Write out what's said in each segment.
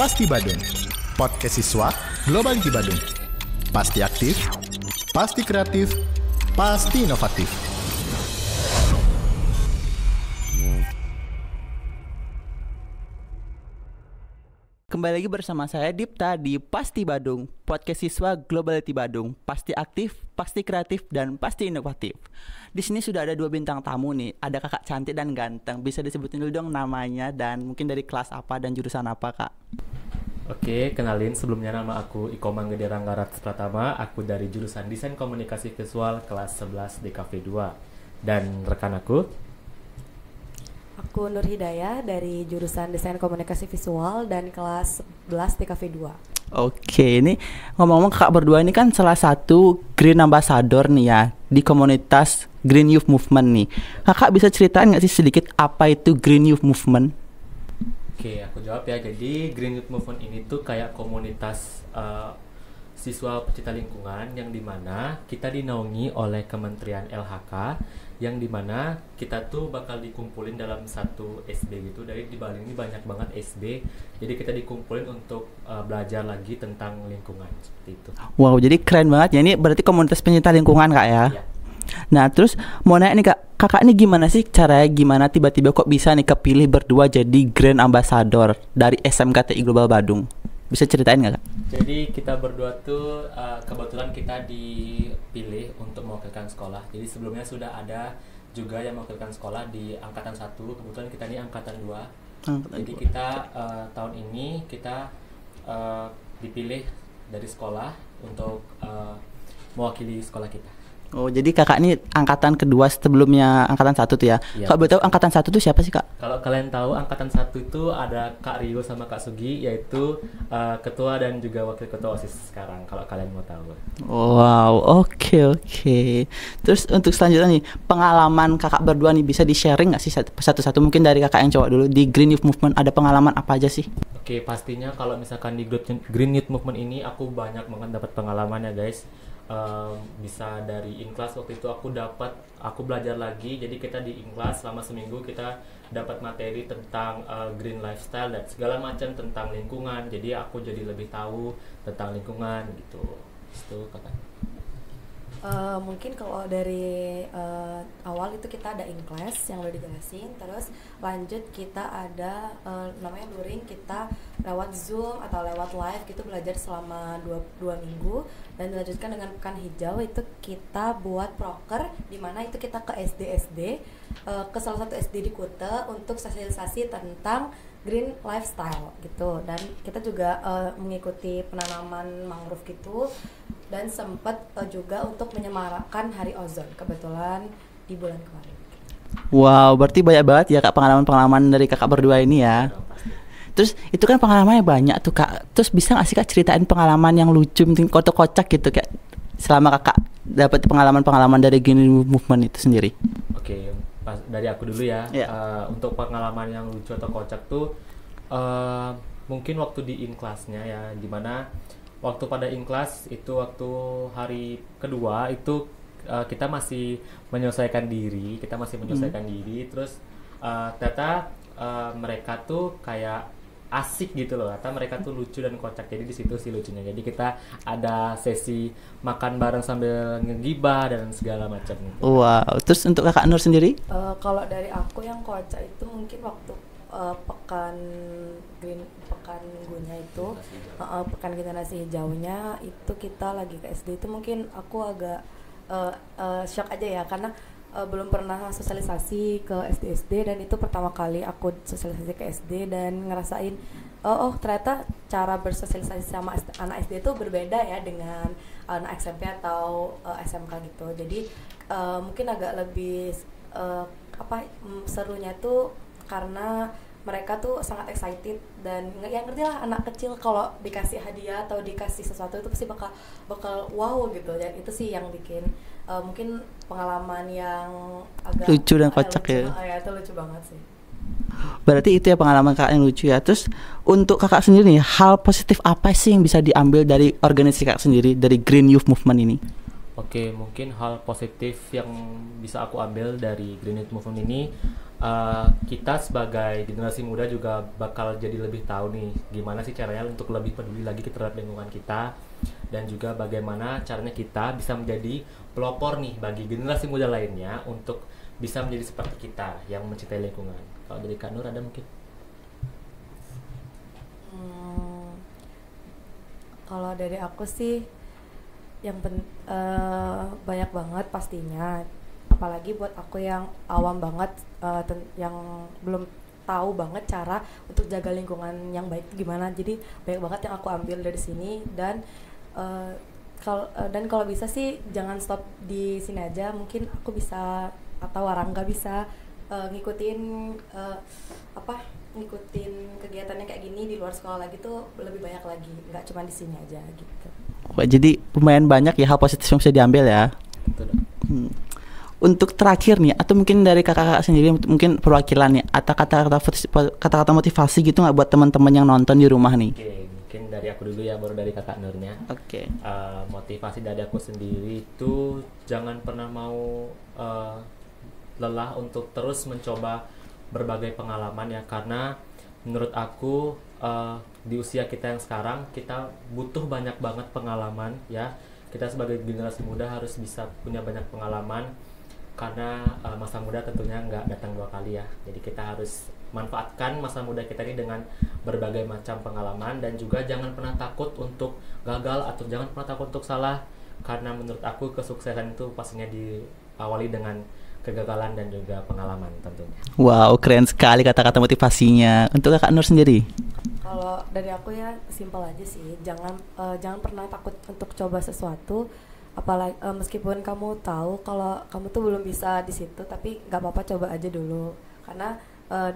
Pasti Badung, podcast siswa Globality Badung. Pasti aktif, pasti kreatif, pasti inovatif. Kembali lagi bersama saya Dipta di Pasti Badung, podcast siswa Globality Badung. Pasti aktif, pasti kreatif, dan pasti inovatif. Di sini sudah ada 2 bintang tamu nih. Ada kakak cantik dan ganteng. Bisa disebutin dulu dong namanya dan mungkin dari kelas apa dan jurusan apa, Kak? Oke, kenalin, sebelumnya nama aku Iko Manggede Ranggarat Pratama. Aku dari jurusan Desain Komunikasi Visual kelas 11 DKV 2. Dan rekan aku, aku Nur Hidayah dari jurusan Desain Komunikasi Visual dan kelas 11 DKV 2. Oke, ini ngomong-ngomong kakak berdua ini kan salah satu Green Ambassador nih ya di komunitas Green Youth Movement nih. Kakak bisa ceritain nggak sih sedikit apa itu Green Youth Movement? oke, aku jawab ya. Jadi Green Youth Movement ini tuh kayak komunitas siswa pecinta lingkungan yang dimana kita dinaungi oleh Kementerian LHK, yang dimana kita tuh bakal dikumpulin dalam satu SD gitu. Dari di Bali ini banyak banget SD, jadi kita dikumpulin untuk belajar lagi tentang lingkungan seperti itu. Wow, jadi keren banget ya. Ini berarti komunitas pencinta lingkungan, Kak ya? Ya. Nah, terus mau nanya nih Kak, kakak ini gimana sih caranya, gimana tiba-tiba kok bisa nih kepilih berdua jadi Grand Ambassador dari SMKTI Global Badung? Bisa ceritain nggak Kak? Jadi kita berdua tuh kebetulan kita dipilih untuk mewakilkan sekolah. Jadi sebelumnya sudah ada juga yang mewakilkan sekolah di angkatan 1, kebetulan kita ini angkatan 2. Jadi kita tahun ini kita dipilih dari sekolah untuk mewakili sekolah kita. Oh, jadi kakak ini angkatan kedua, sebelumnya angkatan 1 tuh ya? Iya. Kak, betul angkatan 1 tuh siapa sih Kak? Kalau kalian tahu, angkatan 1 itu ada Kak Rio sama Kak Sugi, yaitu ketua dan juga wakil ketua OSIS sekarang, kalau kalian mau tahu. Wow, oke. Terus untuk selanjutnya nih, pengalaman kakak berdua nih bisa di-sharing nggak sih satu-satu, mungkin dari kakak yang cowok dulu, di Green Youth Movement ada pengalaman apa aja sih? Oke, pastinya kalau misalkan di Green Youth Movement ini aku banyak banget dapat pengalaman ya guys. Bisa dari in-class, waktu itu aku belajar lagi. Jadi kita di in-class selama seminggu kita dapat materi tentang green lifestyle dan segala macam tentang lingkungan. Jadi aku jadi lebih tahu tentang lingkungan gitu. Itu kakak. Mungkin kalau dari awal itu kita ada in class yang udah dijelasin, terus lanjut kita ada namanya luring, kita lewat Zoom atau lewat live gitu belajar selama 2 minggu, dan dilanjutkan dengan pekan hijau itu kita buat proker, di mana itu kita ke SD ke salah satu SD di Kuta untuk sosialisasi tentang green lifestyle gitu, dan kita juga mengikuti penanaman mangrove gitu, dan sempat juga untuk menyemarakan Hari Ozon kebetulan di bulan kemarin. Wow, berarti banyak banget ya Kak pengalaman-pengalaman dari kakak berdua ini ya. Terus itu kan pengalamannya banyak tuh Kak. Terus bisa nggak sih Kak ceritain pengalaman yang lucu, mungkin kocak gitu kayak selama kakak dapat pengalaman-pengalaman dari Green Movement itu sendiri? Oke, dari aku dulu ya. Yeah. Untuk pengalaman yang lucu atau kocak tuh mungkin waktu di in-classnya ya, dimana waktu pada in-class itu waktu hari kedua itu kita masih menyelesaikan diri, terus ternyata mereka tuh kayak asik gitu loh, ternyata mereka tuh lucu dan kocak, jadi di situ sih lucunya. Jadi kita ada sesi makan bareng sambil ngegibah dan segala macam gitu. Wow, terus untuk kakak Nur sendiri? Kalau dari aku yang kocak itu mungkin waktu pekan minggunya itu, pekan generasi hijaunya itu kita lagi ke SD, itu mungkin aku agak shock aja ya, karena belum pernah sosialisasi ke SD, dan itu pertama kali aku sosialisasi ke SD dan ngerasain ternyata cara bersosialisasi sama anak SD itu berbeda ya dengan anak SMP atau SMK gitu. Jadi mungkin agak lebih serunya tuh karena mereka tuh sangat excited, dan yang ngerti lah anak kecil kalau dikasih hadiah atau dikasih sesuatu itu pasti bakal wow gitu, dan itu sih yang bikin mungkin pengalaman yang agak lucu dan kocak ya. Ya itu lucu banget sih. Berarti itu ya pengalaman kakak yang lucu ya. Terus untuk kakak sendiri nih, hal positif apa sih yang bisa diambil dari organisasi kakak sendiri, dari Green Youth Movement ini? Oke, mungkin hal positif yang bisa aku ambil dari Green Youth Movement ini, kita sebagai generasi muda juga bakal jadi lebih tahu nih gimana sih caranya untuk lebih peduli lagi terhadap lingkungan kita, dan juga bagaimana caranya kita bisa menjadi pelopor nih bagi generasi muda lainnya untuk bisa menjadi seperti kita yang mencintai lingkungan. Kalau dari Kak Nur ada mungkin? Kalau dari aku sih yang banyak banget pastinya, apalagi buat aku yang awam banget, yang belum tahu banget cara untuk jaga lingkungan yang baik gimana. Jadi banyak banget yang aku ambil dari sini, dan kalau bisa sih jangan stop di sini aja. Mungkin aku bisa atau Warangga bisa ngikutin kegiatannya kayak gini di luar sekolah lagi tuh lebih banyak lagi, nggak cuma di sini aja gitu. Wah, jadi lumayan banyak ya hal positif yang bisa diambil ya. Untuk terakhir nih, atau mungkin dari kakak-kakak sendiri, mungkin perwakilan nih, atau kata-kata motivasi gitu nggak buat teman-teman yang nonton di rumah nih? Oke, mungkin dari aku dulu ya, baru dari kakak Nurnya. Oke. Motivasi dari aku sendiri itu jangan pernah mau lelah untuk terus mencoba berbagai pengalaman ya, karena menurut aku di usia kita yang sekarang kita butuh banyak banget pengalaman ya. Kita sebagai generasi muda harus bisa punya banyak pengalaman, karena masa muda tentunya nggak datang 2 kali ya. Jadi kita harus manfaatkan masa muda kita ini dengan berbagai macam pengalaman, dan juga jangan pernah takut untuk gagal atau jangan pernah takut untuk salah, karena menurut aku kesuksesan itu pastinya diawali dengan kegagalan dan juga pengalaman tentunya. Wow, keren sekali kata-kata motivasinya. Untuk kakak Nur sendiri? Kalau dari aku ya simpel aja sih, jangan pernah takut untuk coba sesuatu, apalagi meskipun kamu tahu kalau kamu tuh belum bisa di situ, tapi nggak apa-apa, coba aja dulu. Karena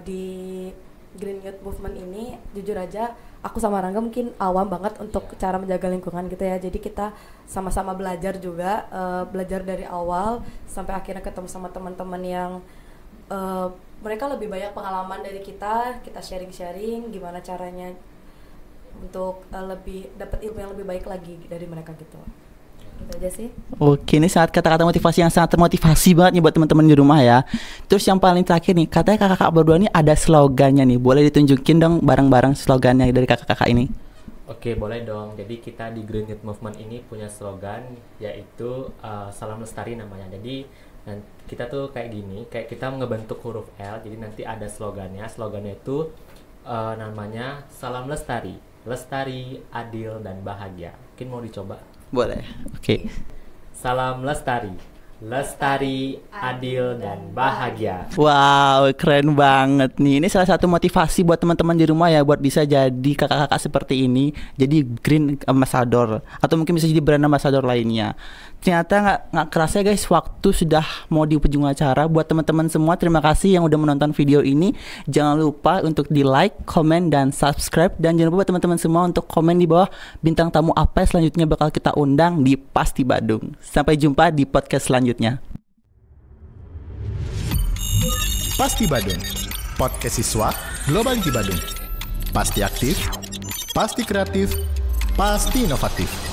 di Green Youth Movement ini jujur aja aku sama Rangga mungkin awam banget untuk cara menjaga lingkungan gitu ya. Jadi kita sama-sama belajar juga, belajar dari awal sampai akhirnya ketemu sama teman-teman yang mereka lebih banyak pengalaman dari kita sharing-sharing gimana caranya untuk lebih dapat ilmu yang lebih baik lagi dari mereka gitu. Gitu aja sih. Oke, ini sangat kata-kata motivasi yang sangat termotivasi banget nih buat teman-teman di rumah ya. Terus yang paling terakhir nih, katanya kakak-kakak berdua nih ada slogannya nih. Boleh ditunjukin dong bareng-bareng slogannya dari kakak-kakak ini? Oke, boleh dong. Jadi kita di Green Youth Movement ini punya slogan, yaitu Salam Lestari namanya. Jadi kita tuh kayak gini, kayak kita ngebentuk huruf L. Jadi nanti ada slogannya. Slogannya itu namanya Salam Lestari, lestari, adil, dan bahagia. Mungkin mau dicoba? Boleh. Oke. Salam lestari, lestari, adil, dan bahagia. Wow, keren banget nih. Ini salah satu motivasi buat teman-teman di rumah ya, buat bisa jadi kakak-kakak seperti ini, jadi Green Ambassador, atau mungkin bisa jadi brand ambassador lainnya. Ternyata nggak kerasa guys, waktu sudah mau di ujung acara. Buat teman-teman semua, terima kasih yang udah menonton video ini. Jangan lupa untuk di like, komen, dan subscribe. Dan jangan lupa teman-teman semua untuk komen di bawah bintang tamu apa yang selanjutnya bakal kita undang di Pasti Badung. Sampai jumpa di podcast selanjutnya. Pasti Badung, podcast siswa Globality Badung. Pasti aktif, pasti kreatif, pasti inovatif.